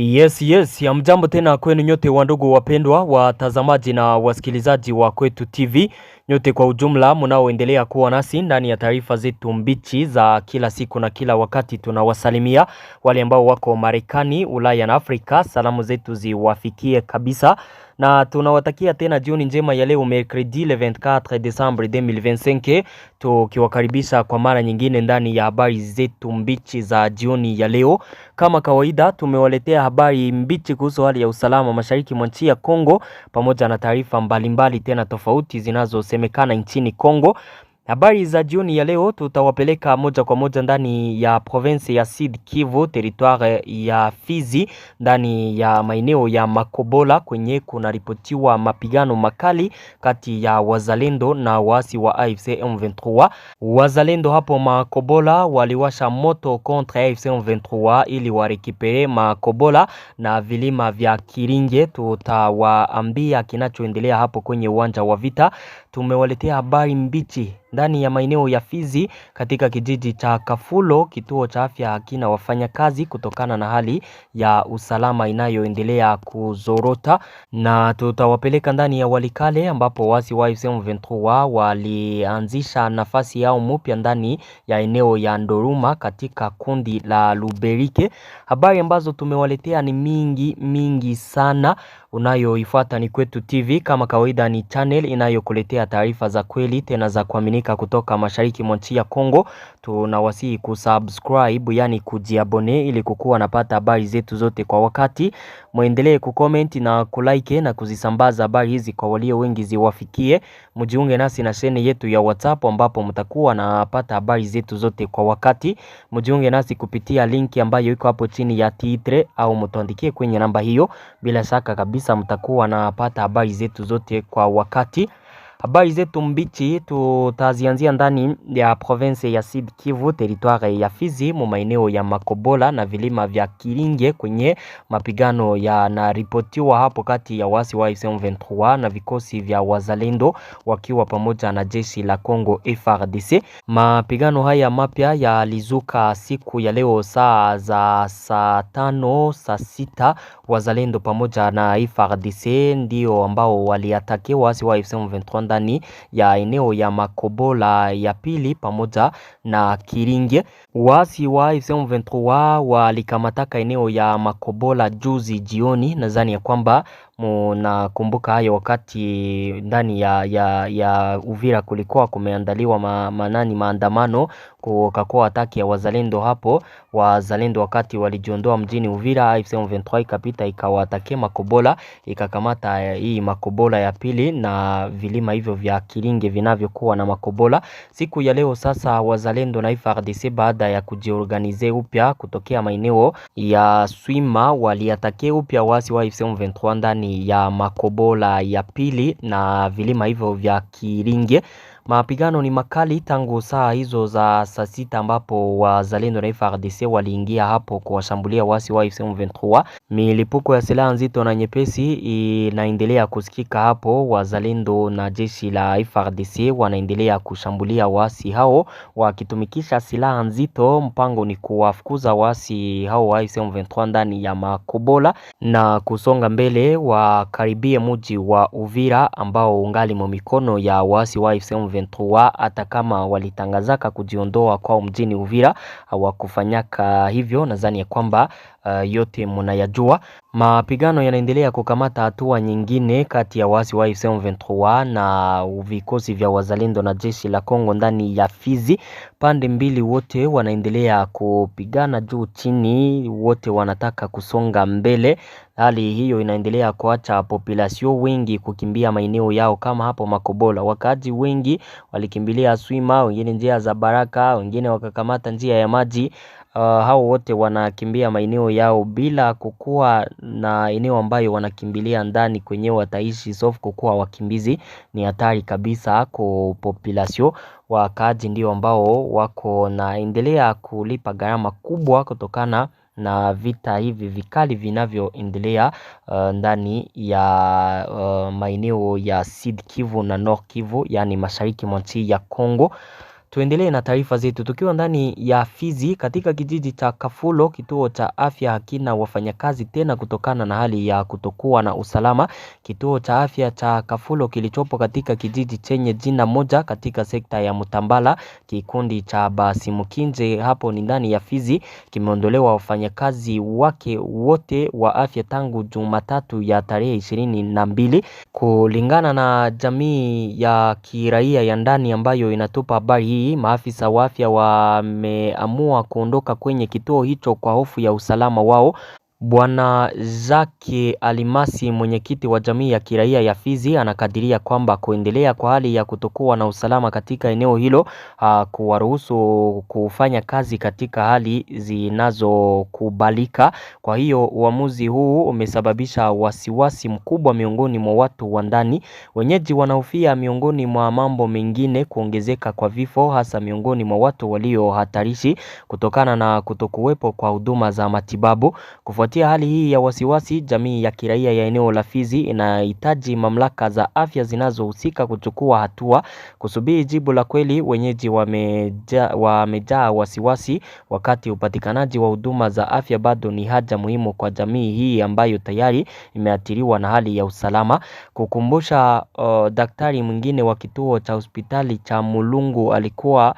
Yes, hamjambo tena kwenu nyote wandugu wapendwa, watazamaji na wasikilizaji wa Kwetu TV. Nyote kwa ujumla mnaoendelea kuwa nasi ndani ya taarifa zetu mbichi za kila siku na kila wakati. Tunawasalimia wale ambao wako Marekani, Ulaya na Afrika. Salamu zetu ziwafikie kabisa. Na tunawatakia tena jioni njema ya leo mercredi le 24 Desembre 2025, tukiwakaribisha kwa mara nyingine ndani ya habari zetu mbichi za jioni ya leo. Kama kawaida tumewaletea habari mbichi kuhusu hali ya usalama mashariki mwa nchi ya Kongo pamoja na taarifa mbalimbali tena tofauti zinazosemekana nchini Kongo. Habari za jioni ya leo tutawapeleka moja kwa moja ndani ya province ya Sud Kivu, territoire ya Fizi, ndani ya maeneo ya Makobola kwenye kunaripotiwa mapigano makali kati ya wazalendo na waasi wa AFC M23. Wazalendo hapo Makobola waliwasha moto kontra AFC M23 ili warekipere Makobola na vilima vya Kiringe. Tutawaambia kinachoendelea hapo kwenye uwanja wa vita. Tumewaletea habari mbichi ndani ya maeneo ya Fizi katika kijiji cha Kafulo. Kituo cha afya hakina wafanyakazi kutokana na hali ya usalama inayoendelea kuzorota, na tutawapeleka ndani ya Walikale ambapo wasi wa AFC M23 walianzisha nafasi yao mpya ndani ya eneo ya Ndoruma katika kundi la Luberike. Habari ambazo tumewaletea ni mingi sana. Unayoifuata ni Kwetu TV, kama kawaida ni channel inayokuletea taarifa za kweli tena za kuaminika kutoka mashariki mwa nchi ya Kongo. Tunawasihi kusubscribe, yani kujiabone, ili kukuwa napata habari zetu zote kwa wakati. Muendelee kucomment na kulike na kuzisambaza habari hizi kwa walio wengi ziwafikie. Mjiunge nasi na channel yetu ya WhatsApp ambapo mtakuwa napata habari zetu zote kwa wakati. Mjiunge nasi kupitia linki ambayo iko hapo chini ya titre au mtuandikie kwenye namba hiyo. Bila shaka kabisa mtakuwa napata habari zetu zote kwa wakati. Habari zetu mbichi tutazianzia ndani ya province ya Sud Kivu, territoire ya Fizi, maeneo ya Makobola na vilima vya Kiringe kwenye mapigano yanaripotiwa hapo kati ya wasi wa AFC M23 na vikosi vya wazalendo wakiwa pamoja na jeshi la Kongo FARDC. Mapigano haya mapya yalizuka siku ya leo saa 5 saa 6. Wazalendo pamoja na FARDC ndio ambao waliatake wasi wa AFC M23 ndani ya eneo ya Makobola ya pili pamoja na Kiringe. Wasi wa AFC M23 walikamataka eneo ya Makobola juzi jioni. Nadhani ya kwamba mnakumbuka hayo wakati ndani ya Uvira kulikuwa kumeandaliwa maandamano, kukakuwa ataki ya wazalendo hapo. Wazalendo wakati walijiondoa mjini Uvira, AFC M23 ikapita ikawatake Makobola, ikakamata hii Makobola ya pili na vilima hivyo vya Kiringe vinavyokuwa na Makobola. Siku ya leo sasa wazalendo na FARDC baada ya kujiorganize upya kutokea maeneo ya Swima waliatake upya wasi wa AFC M23 ndani ya Makobola ya pili na vilima hivyo vya Kiringe. Mapigano ni makali tangu saa hizo za saa 6 ambapo wazalendo na FARDC waliingia hapo kuwashambulia wasi wa AFC M23. Milipuko ya silaha nzito na nyepesi inaendelea kusikika hapo. Wazalendo na jeshi la FARDC wanaendelea kushambulia wasi hao wakitumikisha silaha nzito. Mpango ni kuwafukuza wasi hao wa AFC M23 ndani ya Makobola na kusonga mbele wakaribie mji wa Uvira ambao ungali mikono ya wasi wa AFC M23. Hata kama walitangazaka kujiondoa kwa mjini Uvira hawakufanyaka hivyo. Nadhani ya kwamba yote mnayajua. Mapigano yanaendelea kukamata hatua nyingine kati ya wasi wa AFC M23 na vikosi vya wazalendo na jeshi la Kongo ndani ya Fizi. Pande mbili wote wanaendelea kupigana juu chini, wote wanataka kusonga mbele. Hali hiyo inaendelea kuacha population wengi kukimbia maeneo yao, kama hapo Makobola wakaji wengi walikimbilia Swima, wengine njia za Baraka, wengine wakakamata njia ya maji. Hao wote wanakimbia maeneo yao bila kukua na eneo ambayo wanakimbilia ndani kwenye wataishi. Sofu kukua wakimbizi ni hatari kabisa kwa population. Wakaji ndio ambao wako naendelea kulipa gharama kubwa kutokana na vita hivi vikali vinavyoendelea ndani ya maeneo ya Sud Kivu na Nord Kivu, yani mashariki mwa nchi ya Kongo. Tuendelee na taarifa zetu tukiwa ndani ya Fizi. Katika kijiji cha Kafulo, kituo cha afya hakina wafanyakazi tena kutokana na hali ya kutokuwa na usalama. Kituo cha afya cha Kafulo kilichopo katika kijiji chenye jina moja katika sekta ya Mutambala, kikundi cha Basimukinje hapo ni ndani ya Fizi, kimeondolewa wafanyakazi wake wote wa afya tangu Jumatatu ya tarehe 22, kulingana na jamii ya kiraia ya ndani ambayo inatupa habari hii. Maafisa wa afya wameamua kuondoka kwenye kituo hicho kwa hofu ya usalama wao. Bwana Zake Alimasi, mwenyekiti wa jamii ya kiraia ya Fizi, anakadiria kwamba kuendelea kwa hali ya kutokuwa na usalama katika eneo hilo kuwaruhusu kufanya kazi katika hali zinazokubalika. Kwa hiyo uamuzi huu umesababisha wasiwasi mkubwa miongoni mwa watu wa ndani. Wenyeji wanahofia miongoni mwa mambo mengine kuongezeka kwa vifo, hasa miongoni mwa watu walio hatarishi kutokana na kutokuwepo kwa huduma za matibabu. Kufuatia hali hii ya wasiwasi, jamii ya kiraia ya eneo la Fizi inahitaji mamlaka za afya zinazohusika kuchukua hatua. Kusubiri jibu la kweli, wenyeji wamejaa wasiwasi, wakati upatikanaji wa huduma za afya bado ni haja muhimu kwa jamii hii ambayo tayari imeathiriwa na hali ya usalama. Kukumbusha, daktari mwingine wa kituo cha hospitali cha Mulungu alikuwa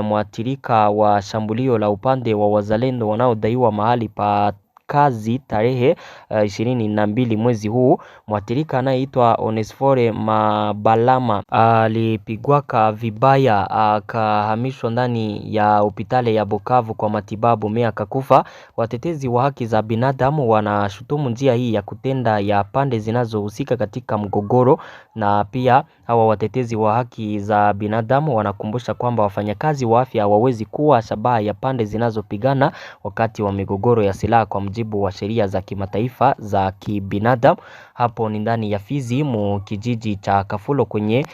mwathirika wa shambulio la upande wa wazalendo wanaodaiwa mahali pa kazi tarehe 22 mwezi huu. Mwathirika anayeitwa Onesfore Mabalama alipigwaka vibaya, akahamishwa ndani ya hospitali ya Bukavu kwa matibabu, mea akakufa. Watetezi wa haki za binadamu wanashutumu njia hii ya kutenda ya pande zinazohusika katika mgogoro, na pia hawa watetezi wa haki za binadamu wanakumbusha kwamba wafanyakazi wa afya hawawezi kuwa shabaha ya pande zinazopigana wakati wa migogoro ya silaha kwa mujibu wa sheria za kimataifa za kibinadamu. Hapo ni ndani ya Fizi mu kijiji cha Kafulo kwenye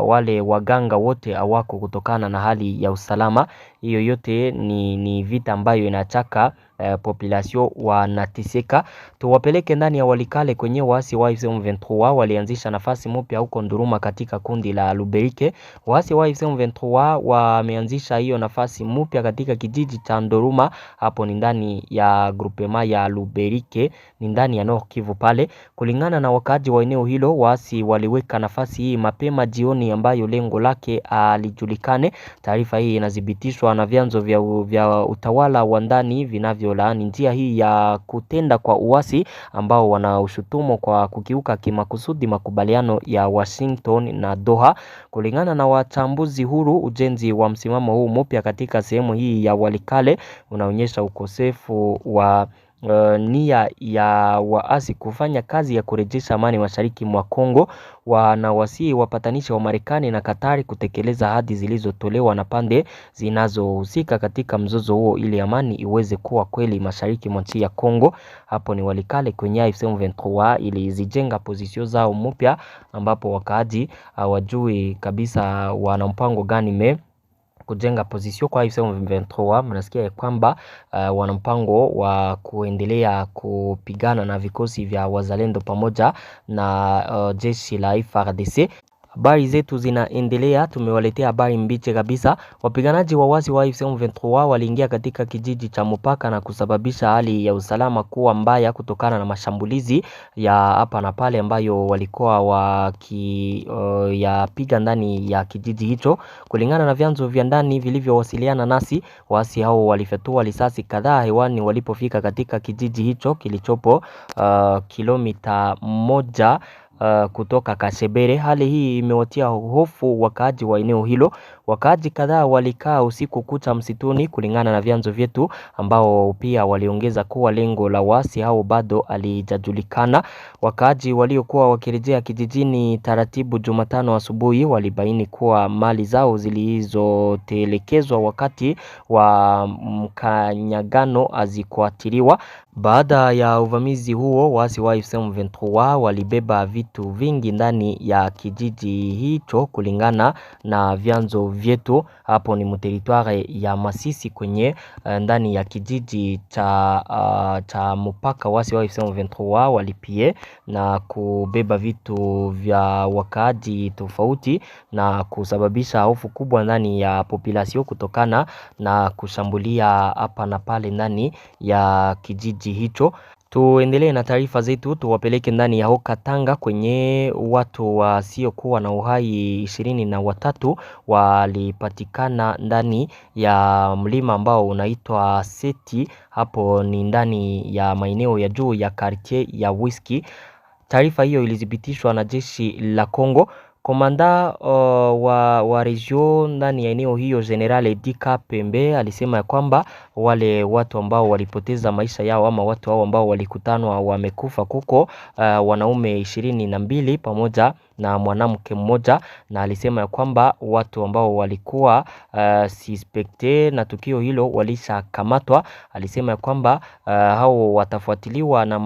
wale waganga wote hawako kutokana na hali ya usalama. Hiyo yote ni vita ambayo inachaka population wanateseka. Tuwapeleke ndani ya Walikale kwenye waasi wa M23 walianzisha nafasi mpya huko Nduruma katika kundi la Luberike. Waasi wa M23 wameanzisha hiyo nafasi mpya katika kijiji cha Nduruma, hapo ni ndani ya grupema ya Luberike, ni ndani ya Nord Kivu pale. Kulingana na wakaji wa eneo hilo, waasi waliweka nafasi hii mapema jioni ambayo lengo lake alijulikane. Taarifa hii inathibitishwa na vyanzo vya utawala wa ndani vinavyolaani njia hii ya kutenda kwa uasi ambao wanaushutumu kwa kukiuka kimakusudi makubaliano ya Washington na Doha. Kulingana na wachambuzi huru, ujenzi wa msimamo huu mpya katika sehemu hii ya Walikale unaonyesha ukosefu wa nia ya waasi kufanya kazi ya kurejesha amani mashariki mwa Kongo. Wanawasihi wapatanishi wa Marekani na Katari kutekeleza ahadi zilizotolewa na pande zinazohusika katika mzozo huo ili amani iweze kuwa kweli mashariki mwa nchi ya Kongo. Hapo ni Walikale kwenye M23 ilizijenga pozisio zao mpya, ambapo wakaaji hawajui kabisa wana mpango gani kujenga pozisio kwa M23. Mnasikia kwamba wana mpango wa kuendelea kupigana na vikosi vya wazalendo pamoja na jeshi la FARDC. Habari zetu zinaendelea, tumewaletea habari mbichi kabisa. Wapiganaji wa waasi wa M23 waliingia katika kijiji cha mpaka na kusababisha hali ya usalama kuwa mbaya kutokana na mashambulizi ya hapa na pale ambayo walikuwa wakiyapiga ndani ya kijiji hicho. Kulingana na vyanzo vya ndani vilivyowasiliana nasi, waasi hao walifyatua risasi kadhaa hewani walipofika katika kijiji hicho kilichopo kilomita 1 kutoka Kashebere. Hali hii imewatia hofu wakaaji wa eneo hilo. Wakaaji kadhaa walikaa usiku kucha msituni kulingana na vyanzo vyetu, ambao pia waliongeza kuwa lengo la waasi hao bado halijajulikana. Wakaaji waliokuwa wakirejea kijijini taratibu Jumatano asubuhi walibaini kuwa mali zao zilizotelekezwa wakati wa mkanyagano hazikuathiriwa. Baada ya uvamizi huo, waasi wa M23 walibeba vitu vitu vingi ndani ya kijiji hicho kulingana na vyanzo vyetu. Hapo ni mteritware ya Masisi kwenye ndani ya kijiji cha mpaka wasi wa M23 walipie na kubeba vitu vya wakaaji tofauti na kusababisha hofu kubwa ndani ya population kutokana na kushambulia hapa na pale ndani ya kijiji hicho. Tuendelee na taarifa zetu, tuwapeleke ndani ya Haut-Katanga kwenye watu wasiokuwa na uhai 23 walipatikana ndani ya mlima ambao unaitwa Seti. Hapo ni ndani ya maeneo ya juu ya quartier ya Whisky. Taarifa hiyo ilithibitishwa na jeshi la Kongo. Komanda wa region ndani ya eneo hiyo General Dika Pembe alisema ya kwamba wale watu ambao walipoteza maisha yao ama watu hao ambao walikutanwa wamekufa kuko wanaume 22 pamoja na mwanamke mmoja, na alisema ya kwamba watu ambao walikuwa suspecte na tukio hilo walishakamatwa. Alisema ya kwamba hao watafuatiliwa na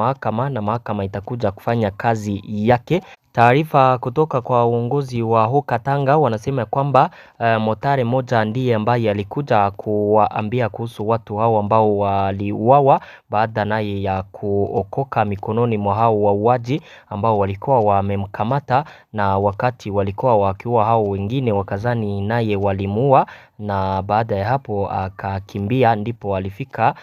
mahakama itakuja kufanya kazi yake. Taarifa kutoka kwa uongozi wa Haut-Katanga wanasema kwamba motare moja ndiye ambaye alikuja kuwaambia kuhusu watu hao ambao waliuawa baada naye ya kuokoka mikononi mwa hao wauaji ambao walikuwa wamemkamata, na wakati walikuwa wakiua hao wengine wakazani naye walimuua, na baada ya hapo akakimbia. Ndipo alifika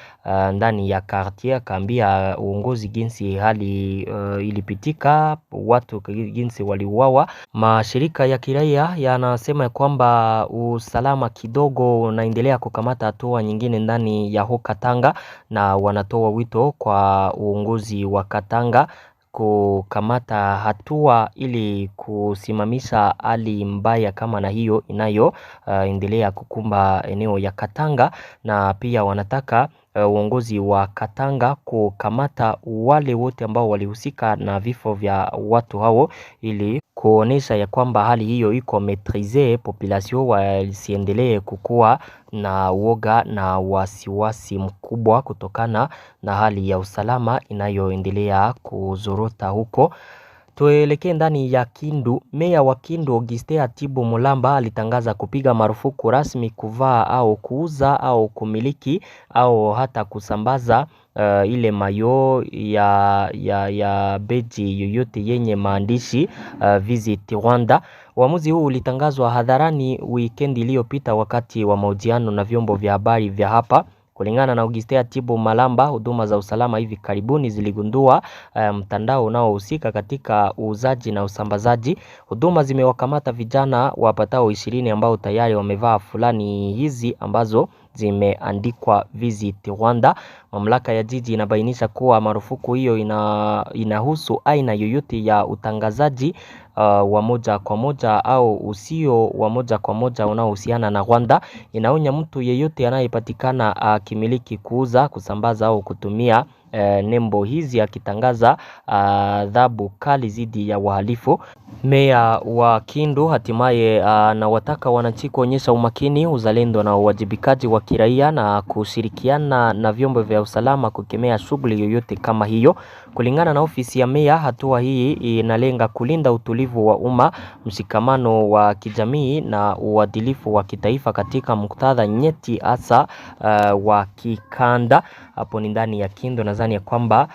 ndani ya quartier akaambia uongozi jinsi hali ilipitika, watu jinsi waliuawa. Mashirika ya kiraia yanasema kwamba usalama kidogo unaendelea kukamata hatua nyingine ndani ya Haut-Katanga, na wanatoa wito kwa uongozi wa Katanga kukamata hatua ili kusimamisha hali mbaya kama na hiyo inayoendelea kukumba eneo ya Katanga, na pia wanataka uongozi wa Katanga kukamata wale wote ambao walihusika na vifo vya watu hao ili kuonesha ya kwamba hali hiyo iko maîtrisée, population wasiendelee kukua na woga na wasiwasi mkubwa kutokana na hali ya usalama inayoendelea kuzorota huko. Tuelekee ndani ya Kindu. Meya wa Kindu Augustin Atibo Mulamba alitangaza kupiga marufuku rasmi kuvaa au kuuza au kumiliki au hata kusambaza ile mayo ya beji yoyote yenye maandishi Visit Rwanda. Uamuzi huu ulitangazwa hadharani weekend iliyopita wakati wa mahojiano na vyombo vya habari vya hapa. Kulingana na Augustin Atibo Mulamba, huduma za usalama hivi karibuni ziligundua mtandao unaohusika katika uuzaji na usambazaji. Huduma zimewakamata vijana wapatao 20 ambao tayari wamevaa fulani hizi ambazo zimeandikwa Visit Rwanda. Mamlaka ya jiji inabainisha kuwa marufuku hiyo inahusu aina yoyote ya utangazaji wa moja kwa moja au usio wa moja kwa moja unaohusiana na Rwanda. Inaonya mtu yeyote anayepatikana akimiliki, kuuza, kusambaza au kutumia nembo hizi akitangaza adhabu kali dhidi ya wahalifu. Meya wa Kindu hatimaye anawataka wananchi kuonyesha umakini, uzalendo na uwajibikaji wa kiraia na kushirikiana na vyombo vya usalama kukemea shughuli yoyote kama hiyo. Kulingana na ofisi ya meya, hatua hii inalenga kulinda utulivu wa umma, mshikamano wa kijamii na uadilifu wa kitaifa katika muktadha nyeti hasa wa kikanda. Hapo ni ndani ya Kindu. Nadhani ya kwamba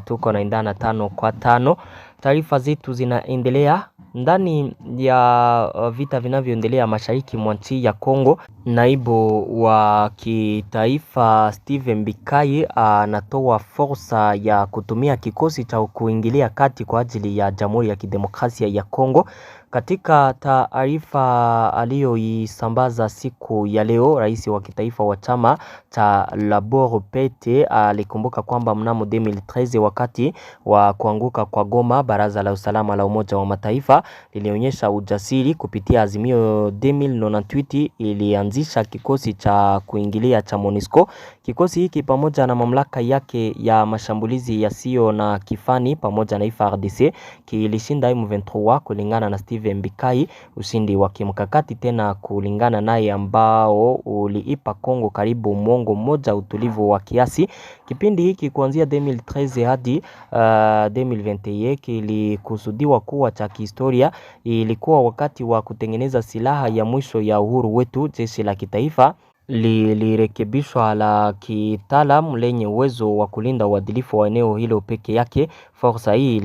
tuko naendana 5 kwa 5. Taarifa zetu zinaendelea ndani ya vita vinavyoendelea mashariki mwa nchi ya Kongo. Naibu wa kitaifa Steven Bikai anatoa fursa ya kutumia kikosi cha kuingilia kati kwa ajili ya Jamhuri ya Kidemokrasia ya Kongo. Katika taarifa aliyoisambaza siku ya leo, rais wa kitaifa wa chama cha Labor Pete alikumbuka kwamba mnamo 2013 wakati wa kuanguka kwa Goma, Baraza la Usalama la Umoja wa Mataifa lilionyesha ujasiri kupitia azimio 2098 ilianzisha kikosi cha kuingilia cha MONUSCO. Kikosi hiki pamoja na mamlaka yake ya mashambulizi yasiyo na kifani pamoja na FARDC kilishinda M23 kulingana na Steve Steven Bikai ushindi wa kimkakati tena kulingana naye ambao uliipa Kongo karibu mwongo mmoja utulivu wa kiasi. Kipindi hiki kuanzia 2013 hadi 2021 kilikusudiwa kuwa cha kihistoria. Ilikuwa wakati wa kutengeneza silaha ya mwisho ya uhuru wetu. Jeshi la kitaifa lilirekebishwa la kitaalamu lenye uwezo wa kulinda uadilifu wa eneo hilo peke yake. Fursa hii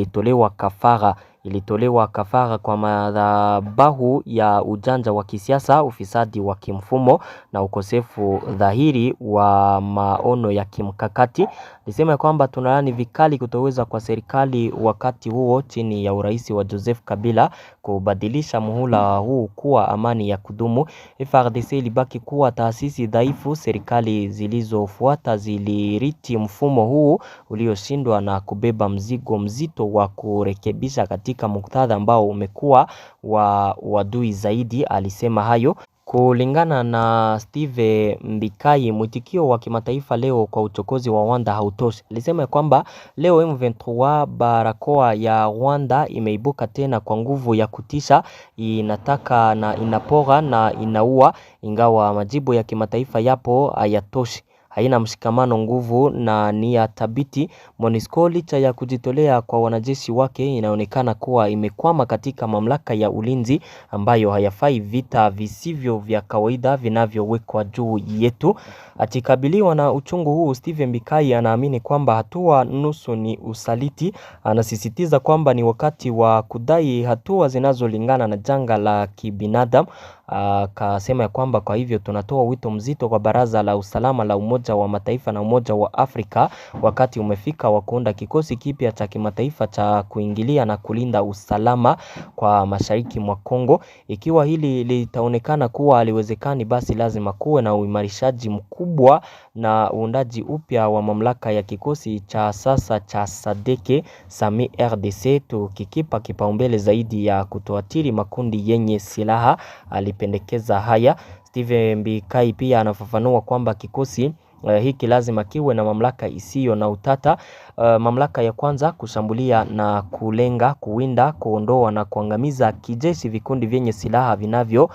ilitolewa kafara kwa madhabahu ya ujanja wa kisiasa, ufisadi wa kimfumo na ukosefu dhahiri wa maono ya kimkakati. Nisema kwamba tunalaani vikali kutoweza kwa serikali wakati huo chini ya urais wa Joseph Kabila kubadilisha muhula huu kuwa amani ya kudumu. FARDC ilibaki kuwa taasisi dhaifu. Serikali zilizofuata ziliriti mfumo huu ulioshindwa na kubeba mzigo mzito wa kurekebisha katika muktadha ambao umekuwa wa wadui zaidi. Alisema hayo. Kulingana na Steve Mbikai, mwitikio wa kimataifa leo kwa uchokozi wa Rwanda hautoshi. Alisema kwamba leo M23 barakoa ya Rwanda imeibuka tena kwa nguvu ya kutisha, inataka na inapora na inaua, ingawa majibu ya kimataifa yapo hayatoshi. Haina mshikamano, nguvu na nia thabiti. MONUSCO licha ya kujitolea kwa wanajeshi wake inaonekana kuwa imekwama katika mamlaka ya ulinzi ambayo hayafai vita visivyo vya kawaida vinavyowekwa juu yetu. Akikabiliwa na uchungu huu, Steven Bikai anaamini kwamba hatua nusu ni usaliti. Anasisitiza kwamba ni wakati wa kudai hatua zinazolingana na janga la kibinadamu. Akasema kwamba kwa hivyo tunatoa wito mzito kwa Baraza la Usalama la Umoja wa Mataifa na Umoja wa Afrika, wakati umefika wa kuunda kikosi kipya cha kimataifa cha kuingilia na kulinda usalama kwa mashariki mwa Kongo. Ikiwa hili litaonekana kuwa haliwezekani, basi lazima kuwe na uimarishaji mkubwa na uundaji upya wa mamlaka ya kikosi cha sasa cha SADC SAMI RDC, tukikipa kipaumbele zaidi ya kutoathiri makundi yenye silaha. Alipendekeza haya. Steven Bikai pia anafafanua kwamba kikosi hiki lazima kiwe na mamlaka isiyo na utata. Mamlaka ya kwanza, kushambulia na kulenga, kuwinda, kuondoa na kuangamiza kijeshi vikundi vyenye silaha vinavyo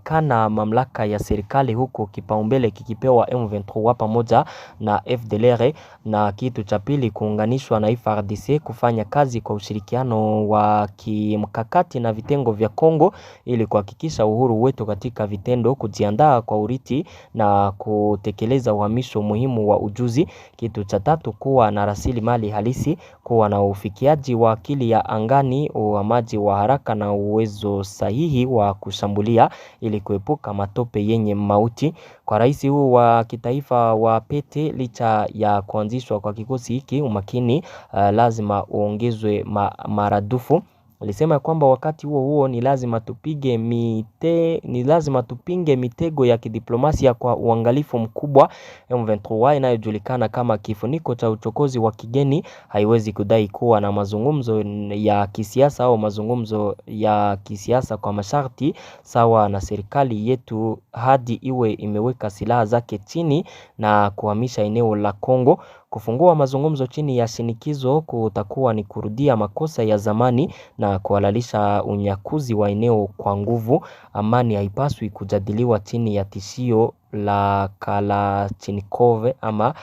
kana mamlaka ya serikali, huko kipaumbele kikipewa M23 pamoja na FDLR. Na kitu cha pili, kuunganishwa na FARDC kufanya kazi kwa ushirikiano wa kimkakati na vitengo vya Kongo ili kuhakikisha uhuru wetu katika vitendo, kujiandaa kwa urithi na kutekeleza uhamisho muhimu wa ujuzi. Kitu cha tatu, kuwa na rasilimali halisi, kuwa na ufikiaji wa akili ya angani, uhamaji wa haraka na uwezo sahihi wa kushambulia ili kuepuka matope yenye mauti. Kwa rais huu wa kitaifa wa pete, licha ya kuanzishwa kwa kikosi hiki, umakini lazima uongezwe maradufu. Alisema kwamba wakati huo ni lazima tupinge mitego ya kidiplomasia kwa uangalifu mkubwa. M23 inayojulikana kama kifuniko cha uchokozi wa kigeni haiwezi kudai kuwa na mazungumzo ya kisiasa au mazungumzo ya kisiasa kwa masharti sawa na serikali yetu hadi iwe imeweka silaha zake chini na kuhamisha eneo la Kongo. Kufungua mazungumzo chini ya shinikizo kutakuwa ni kurudia makosa ya zamani na kuhalalisha unyakuzi wa eneo kwa nguvu. Amani haipaswi kujadiliwa chini ya tishio la Kalashnikov ama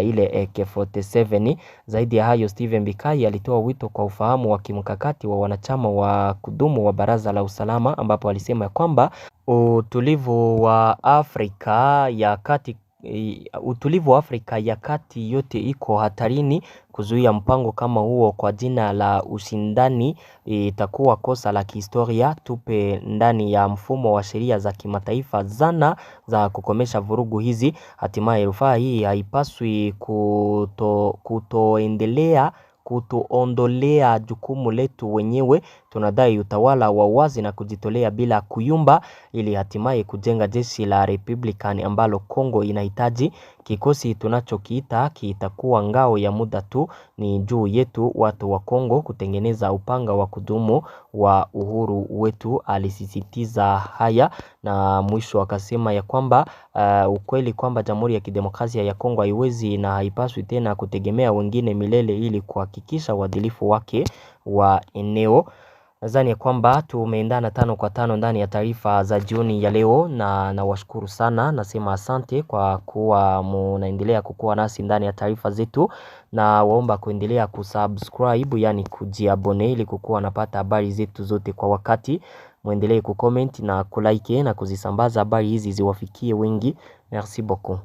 ile AK47. Zaidi ya hayo, Steven Bikai alitoa wito kwa ufahamu wa kimkakati wa wanachama wa kudumu wa Baraza la Usalama, ambapo alisema kwamba utulivu wa Afrika ya Kati yote iko hatarini. Kuzuia mpango kama huo kwa jina la ushindani itakuwa kosa la kihistoria. Tupe ndani ya mfumo wa sheria za kimataifa zana za kukomesha vurugu hizi. Hatimaye rufaa hii haipaswi kutuondolea jukumu letu wenyewe. Tunadai utawala wa wazi na kujitolea bila kuyumba, ili hatimaye kujenga jeshi la Republican ambalo Kongo inahitaji. Kikosi tunachokiita kitakuwa ngao ya muda tu, ni juu yetu watu wa Kongo kutengeneza upanga wa kudumu wa uhuru wetu. Alisisitiza haya na mwisho akasema ya kwamba ukweli kwamba Jamhuri ya Kidemokrasia ya Kongo haiwezi na haipaswi tena kutegemea wengine milele ili kuhakikisha uadilifu wake wa eneo. Nadhani ya kwamba tumeendana 5 kwa 5 ndani ya taarifa za jioni ya leo, na nawashukuru sana, nasema asante kwa kuwa munaendelea kukuwa nasi ndani ya taarifa zetu, na waomba kuendelea kusubscribe, yani kujiabone, ili kukuwa napata habari zetu zote kwa wakati. Muendelee kucomment na kulike na kuzisambaza habari hizi ziwafikie wengi. Merci beaucoup.